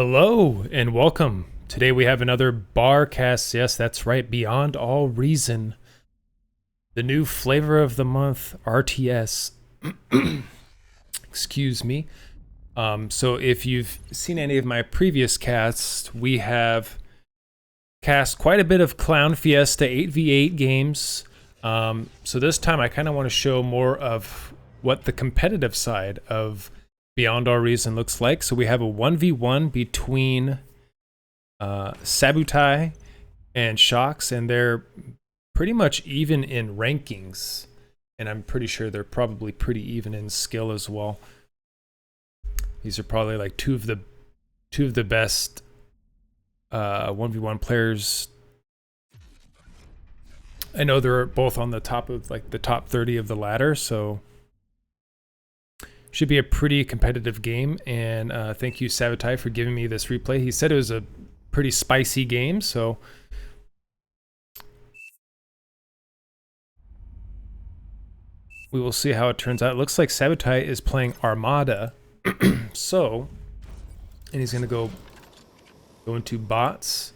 Hello and welcome. Today we have another BARR cast. Yes, that's right. Beyond All Reason. The new flavor of the month, RTS. Excuse me. So if you've seen any of my previous casts, we have cast quite a bit of Clown Fiesta 8v8 games. So this time I kind of want to show more of what the competitive side of Beyond All Reason looks like. So we have a 1v1 between Sabutai and ShoX, and they're pretty much even in rankings, and I'm pretty sure they're probably pretty even in skill as well. These are probably like two of the best 1v1 players. I know they're both on the top of like the top 30 of the ladder, so should be a pretty competitive game. And thank you, Sabutai, for giving me this replay. He said it was a pretty spicy game, so we will see how it turns out. It looks like Sabutai is playing Armada, so, and he's gonna go into bots.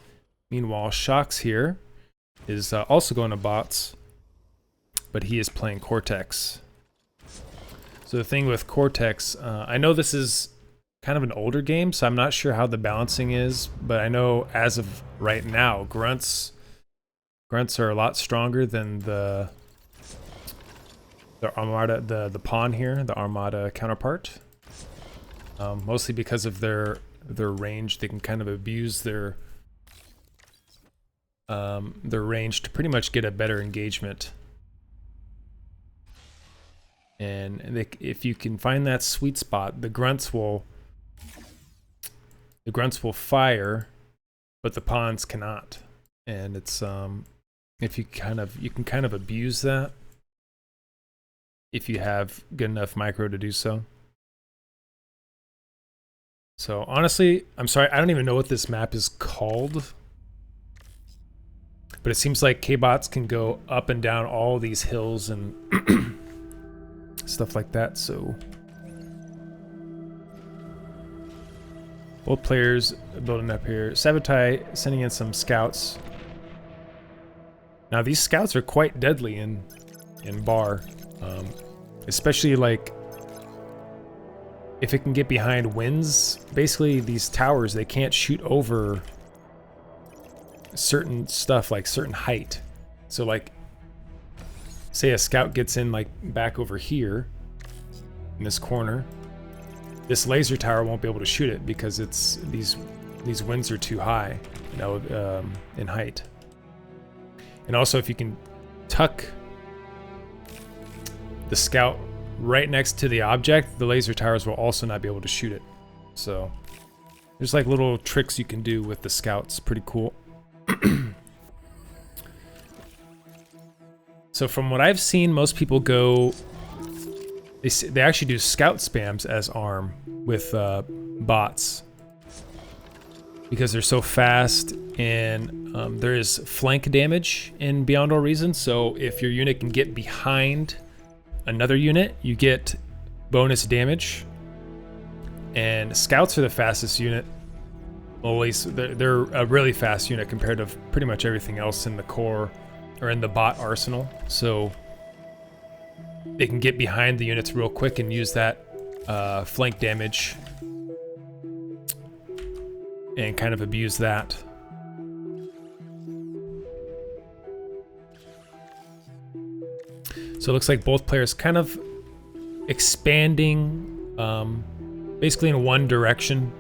Meanwhile, ShoX here is also going to bots, but he is playing Cortex. So the thing with Cortex, I know this is kind of an older game, so I'm not sure how the balancing is, but I know as of right now, grunts are a lot stronger than the Armada, the pawn here, the Armada counterpart. Mostly because of their range. They can kind of abuse their range to pretty much get a better engagement. And if you can find that sweet spot, the grunts will fire, but the pawns cannot. And it's if you can kind of abuse that if you have good enough micro to do so. So honestly, I'm sorry, I don't even know what this map is called, but it seems like K-bots can go up and down all these hills and stuff like that. So both players building up here. Sabutai sending in some scouts. Now these scouts are quite deadly in BARR, especially like if it can get behind winds. Basically these towers, they can't shoot over certain stuff, like certain height. So like say a scout gets in like back over here in this corner, this laser tower won't be able to shoot it because it's these winds are too high, you know, in height. And also if you can tuck the scout right next to the object, the laser towers will also not be able to shoot it. So there's like little tricks you can do with the scouts. Pretty cool. So from what I've seen, most people go, they actually do scout spams as arm with bots because they're so fast, and there is flank damage in Beyond All Reason. So if your unit can get behind another unit, you get bonus damage. And scouts are the fastest unit. Well, at least they're a really fast unit compared to pretty much everything else in the core or in the bot arsenal. So they can get behind the units real quick and use that flank damage and kind of abuse that. So it looks like both players kind of expanding basically in one direction.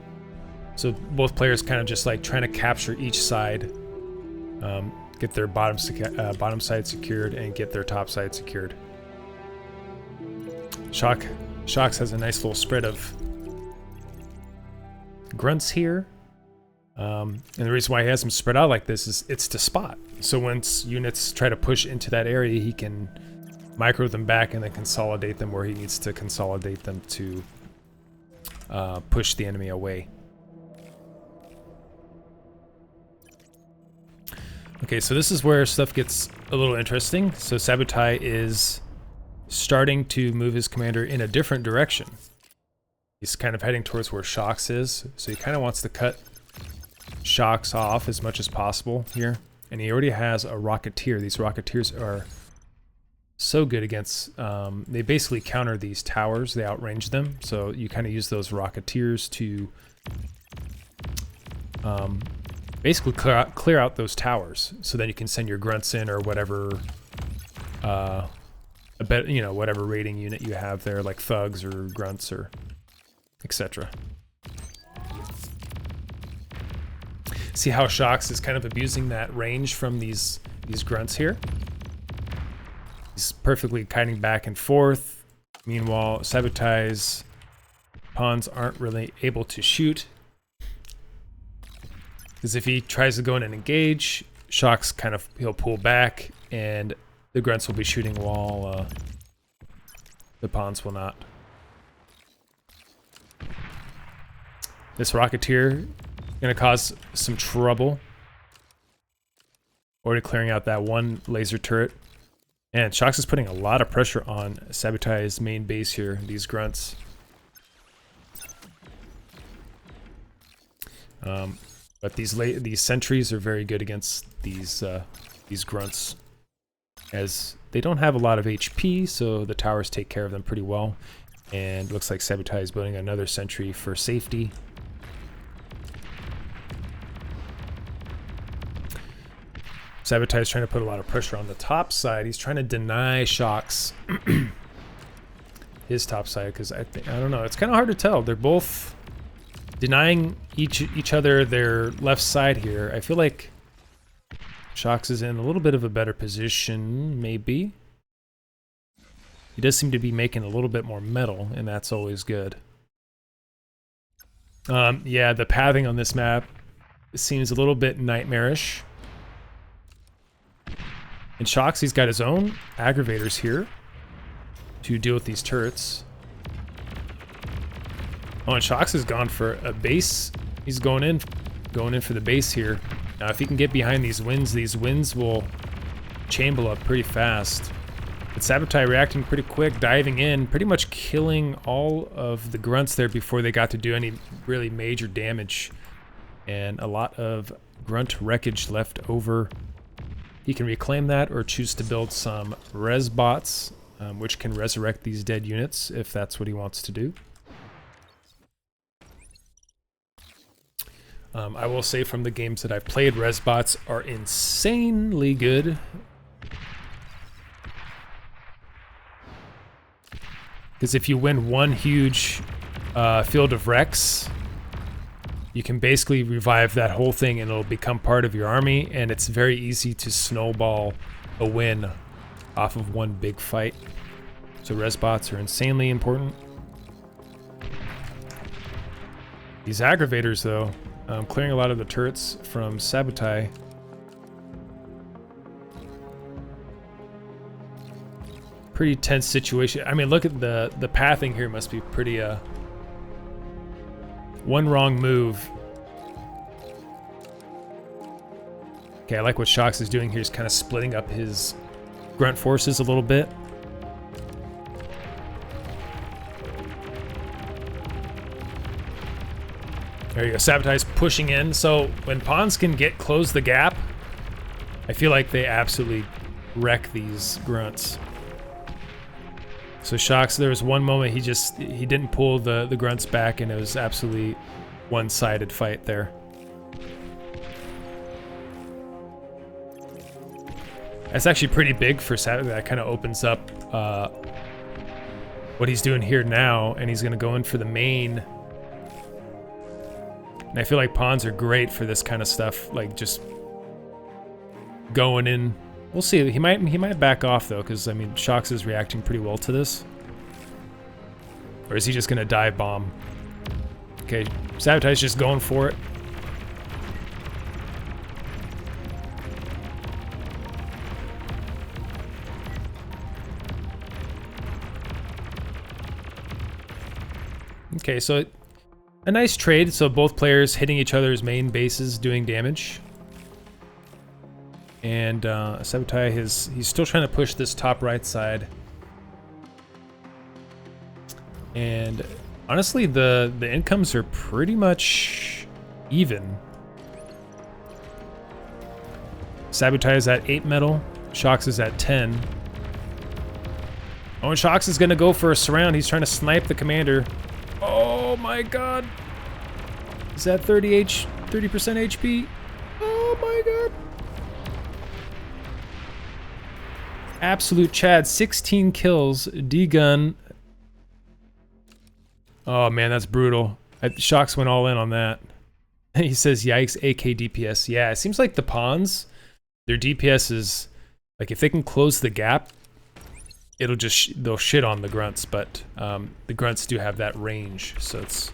So both players kind of just like trying to capture each side, get their bottom side secured and get their top side secured. ShoX has a nice little spread of grunts here. And the reason why he has them spread out like this is it's to spot. So once units try to push into that area, he can micro them back and then consolidate them where he needs to consolidate them to push the enemy away. Okay, so this is where stuff gets a little interesting. So Sabutai is starting to move his commander in a different direction. He's kind of heading towards where ShoX is, so he kind of wants to cut ShoX off as much as possible here. And he already has a Rocketeer. These Rocketeers are so good against, they basically counter these towers, they outrange them, so you kind of use those Rocketeers to basically clear out those towers, so then you can send your grunts in or whatever, whatever raiding unit you have there, like thugs or grunts or etc. See how ShoX is kind of abusing that range from these grunts here. He's perfectly kiting back and forth. Meanwhile, Sabutai's pawns aren't really able to shoot. Because if he tries to go in and engage, ShoX he'll pull back and the grunts will be shooting while the pawns will not. This Rocketeer gonna cause some trouble. Already clearing out that one laser turret. And ShoX is putting a lot of pressure on Sabutai's main base here, these grunts. But these sentries are very good against these grunts, as they don't have a lot of HP, so the towers take care of them pretty well. And looks like Sabutai is building another sentry for safety. Sabutai is trying to put a lot of pressure on the top side. He's trying to deny ShoX his top side, because I don't know, it's kind of hard to tell. They're both denying each other their left side here. I feel like ShoX is in a little bit of a better position, maybe. He does seem to be making a little bit more metal, and that's always good. Yeah, the pathing on this map seems a little bit nightmarish. And ShoX, he's got his own aggravators here to deal with these turrets. Oh, and ShoX has gone for a base. He's going in for the base here. Now, if he can get behind these winds will chamber up pretty fast. But Sabutai reacting pretty quick, diving in, pretty much killing all of the grunts there before they got to do any really major damage. And a lot of grunt wreckage left over. He can reclaim that or choose to build some res bots, which can resurrect these dead units if that's what he wants to do. I will say from the games that I've played, res bots are insanely good. Because if you win one huge field of wrecks, you can basically revive that whole thing and it'll become part of your army, and it's very easy to snowball a win off of one big fight. So res bots are insanely important. These aggravators though, clearing a lot of the turrets from Sabutai. Pretty tense situation. I mean, look at the pathing here must be pretty one wrong move. Okay, I like what ShoX is doing here. He's kind of splitting up his grunt forces a little bit. There you go. Sabutai's pushing in. So when pawns can close the gap, I feel like they absolutely wreck these grunts. So ShoX, there was one moment he didn't pull the grunts back, and it was absolutely one-sided fight there. That's actually pretty big for Sabutai. That kind of opens up what he's doing here now, and he's going to go in for the main. And I feel like pawns are great for this kind of stuff, like just going in. We'll see. He might back off though, because I mean, ShoX is reacting pretty well to this. Or is he just gonna dive bomb? Okay, Sabutai's just going for it. Okay, so a nice trade. So both players hitting each other's main bases, doing damage. And Sabutai he's still trying to push this top right side. And Honestly, the incomes are pretty much even. Sabutai is at 8 metal. ShoX is at 10. Oh, and ShoX is gonna go for a surround. He's trying to snipe the commander. Oh my god. Is that 30% HP? Oh my god. Absolute Chad, 16 kills, D-gun. Oh man, that's brutal. ShoX went all in on that. He says, yikes, AK DPS. Yeah, it seems like the pawns, their DPS is, like if they can close the gap, it'll just, they'll shit on the grunts, but the grunts do have that range, so it's,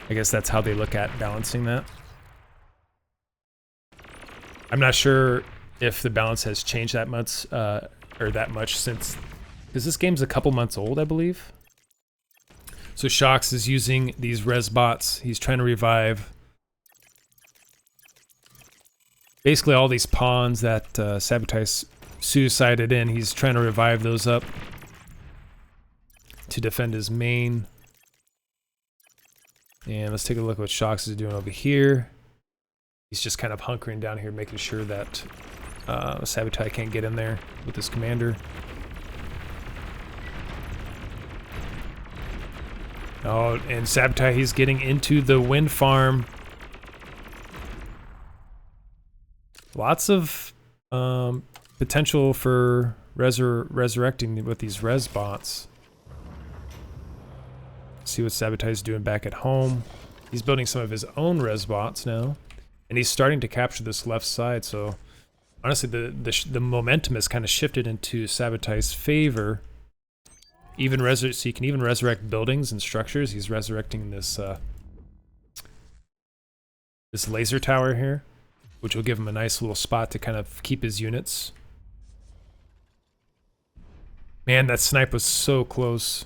I guess that's how they look at balancing that. I'm not sure if the balance has changed that much, since, because this game's a couple months old, I believe. So ShoX is using these res bots. He's trying to revive basically all these pawns that Sabutai suicided in. He's trying to revive those up to defend his main. And let's take a look at what ShoX is doing over here. He's just kind of hunkering down here, making sure that Sabutai can't get in there with his commander. Oh, and Sabutai, he's getting into the wind farm. Lots of potential for resurrecting with these res bots. See what Sabutai's doing back at home. He's building some of his own res bots now, and he's starting to capture this left side. So honestly, the momentum has kind of shifted into Sabutai's favor. So you can even resurrect buildings and structures. He's resurrecting this this laser tower here, which will give him a nice little spot to kind of keep his units. Man, that snipe was so close.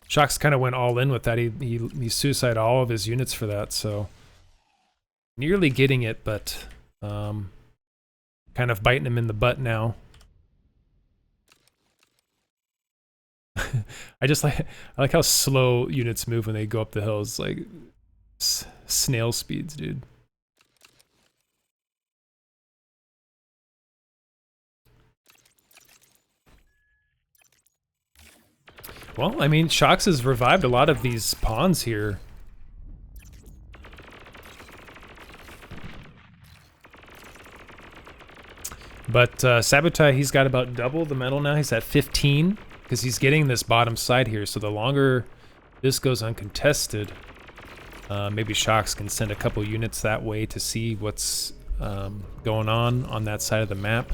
ShoX kind of went all in with that. He suicided all of his units for that, so nearly getting it, but kind of biting him in the butt now. I like how slow units move when they go up the hills, like snail speeds, dude. Well, I mean, ShoX has revived a lot of these pawns here. But Sabutai, he's got about double the metal now. He's at 15. Because he's getting this bottom side here, so the longer this goes uncontested, maybe ShoX can send a couple units that way to see what's going on that side of the map.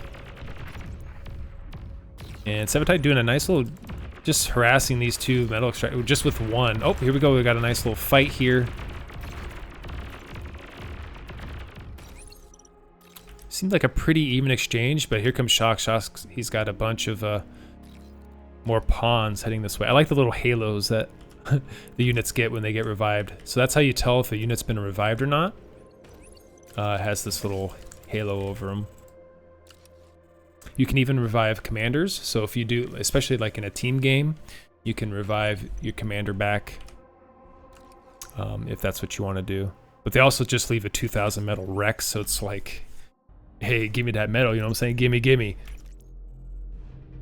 And Sabutai doing a nice little, just harassing these two metal extractors, just with one. Oh, here we go, we got a nice little fight here. Seemed like a pretty even exchange, but here comes ShoX. ShoX, he's got a bunch of more pawns heading this way. I like the little halos that the units get when they get revived. So that's how you tell if a unit's been revived or not. It has this little halo over them. You can even revive commanders. So if you do, especially like in a team game, you can revive your commander back if that's what you want to do. But they also just leave a 2,000 metal wreck, so it's like, hey, give me that metal, you know what I'm saying? Gimme, gimme.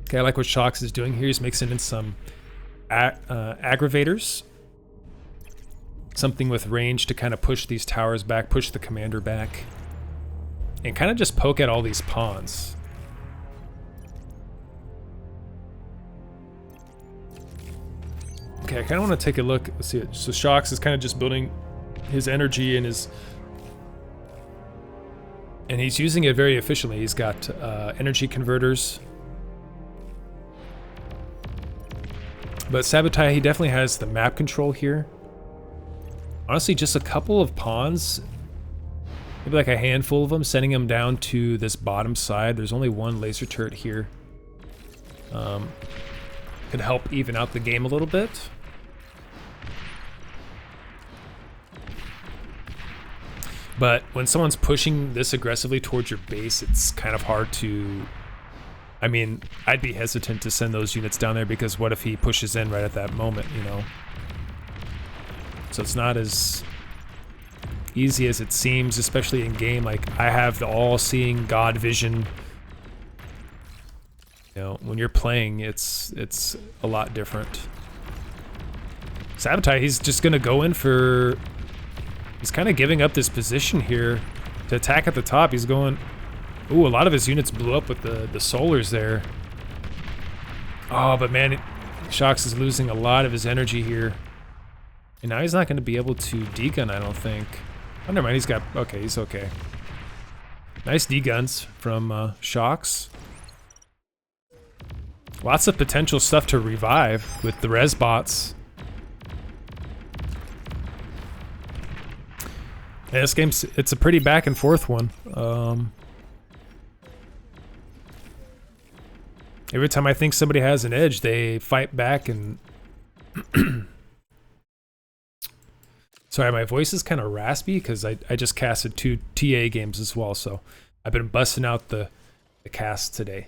Okay, I like what ShoX is doing here. He's mixing in some aggravators. Something with range to kind of push these towers back, push the commander back. And kind of just poke at all these pawns. Okay, I kind of want to take a look. Let's see it. So ShoX is kind of just building his energy and his... And he's using it very efficiently. He's got energy converters. But Sabutai, he definitely has the map control here. Honestly, just a couple of pawns, maybe like a handful of them, sending them down to this bottom side. There's only one laser turret here. Could help even out the game a little bit. But when someone's pushing this aggressively towards your base, it's kind of hard to... I mean, I'd be hesitant to send those units down there because what if he pushes in right at that moment, you know? so it's not as easy as it seems, especially in game. Like, I have the all-seeing God vision. You know, when you're playing, it's a lot different. Sabutai, he's just gonna go in for... He's kind of giving up this position here to attack at the top. He's going... Ooh, a lot of his units blew up with the solars there. Oh, but man, ShoX is losing a lot of his energy here. And now he's not going to be able to degun, I don't think. Oh, never mind, he's got... Okay, he's okay. Nice deguns from ShoX. Lots of potential stuff to revive with the res bots. Yeah, this game's... It's a pretty back and forth one. Every time I think somebody has an edge, they fight back and... Sorry, my voice is kind of raspy because I just casted 2 TA games as well, so I've been busting out the cast today.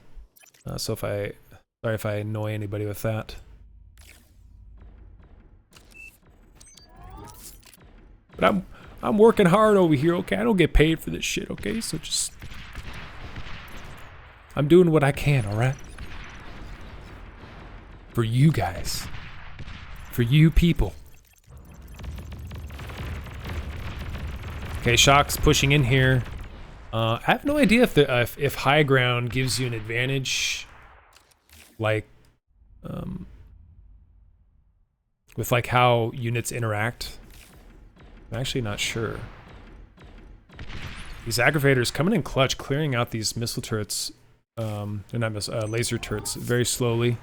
So sorry if I annoy anybody with that. But I'm working hard over here, okay? I don't get paid for this shit, okay? So just... I'm doing what I can, alright? For you guys. For you people. Okay, ShoX pushing in here. I have no idea if high ground gives you an advantage, like, with like how units interact. I'm actually not sure. These aggravators coming in clutch, clearing out these missile turrets, they're not laser turrets, very slowly.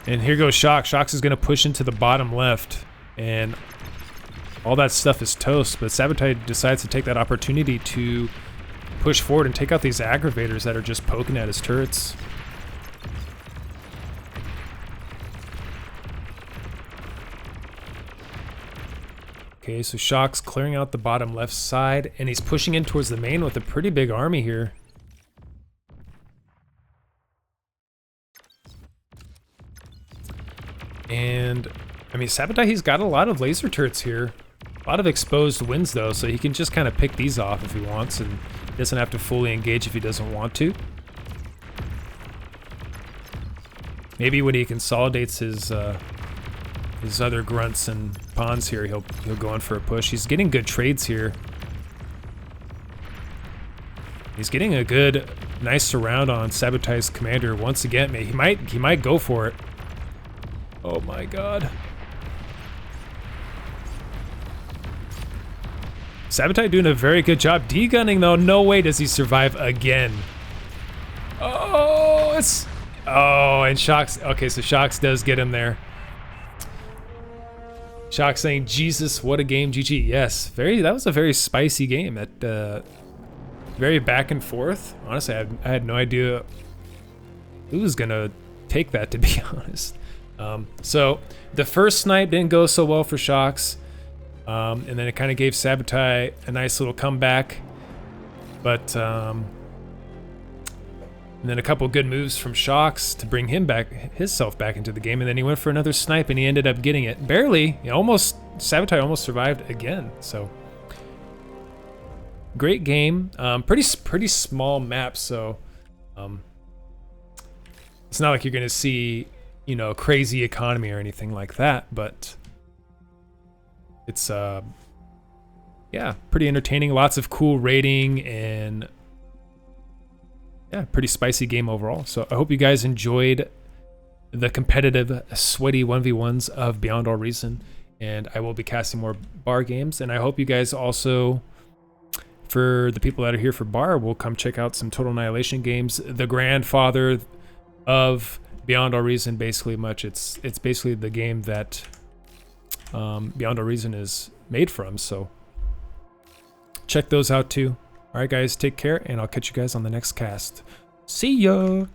And here goes ShoX. ShoX is going to push into the bottom left, and all that stuff is toast, but Sabutai decides to take that opportunity to push forward and take out these aggravators that are just poking at his turrets. Okay, so ShoX clearing out the bottom left side, and he's pushing in towards the main with a pretty big army here. And, I mean, Sabutai, he's got a lot of laser turrets here. A lot of exposed winds, though, so he can just kind of pick these off if he wants, and doesn't have to fully engage if he doesn't want to. Maybe when he consolidates his other grunts and pawns here, he'll go in for a push. He's getting good trades here. He's getting a good, nice surround on Sabutai's commander once again. He might go for it. Oh my god. Sabutai doing a very good job degunning, though. No way does he survive again. Oh, it's... Oh, and ShoX... Okay, so ShoX does get him there. ShoX saying, Jesus, what a game, GG. Yes, that was a very spicy game. Very back and forth. Honestly, I had no idea who was gonna take that, to be honest. So the first snipe didn't go so well for ShoX, and then it kind of gave Sabutai a nice little comeback, but and then a couple good moves from ShoX to bring himself back into the game, and then he went for another snipe and he ended up getting it barely. Sabutai almost survived again. So great game. Pretty small map, so it's not like you're gonna see, you know, crazy economy or anything like that, but it's yeah, pretty entertaining. Lots of cool raiding, and yeah, pretty spicy game overall. So I hope you guys enjoyed the competitive, sweaty 1v1s of Beyond All Reason, and I will be casting more BARR games. And I hope you guys also, for the people that are here for BARR, will come check out some Total Annihilation games. The grandfather of Beyond All Reason, basically much. It's basically the game that Beyond All Reason is made from. So check those out too. All right, guys, take care, and I'll catch you guys on the next cast. See ya.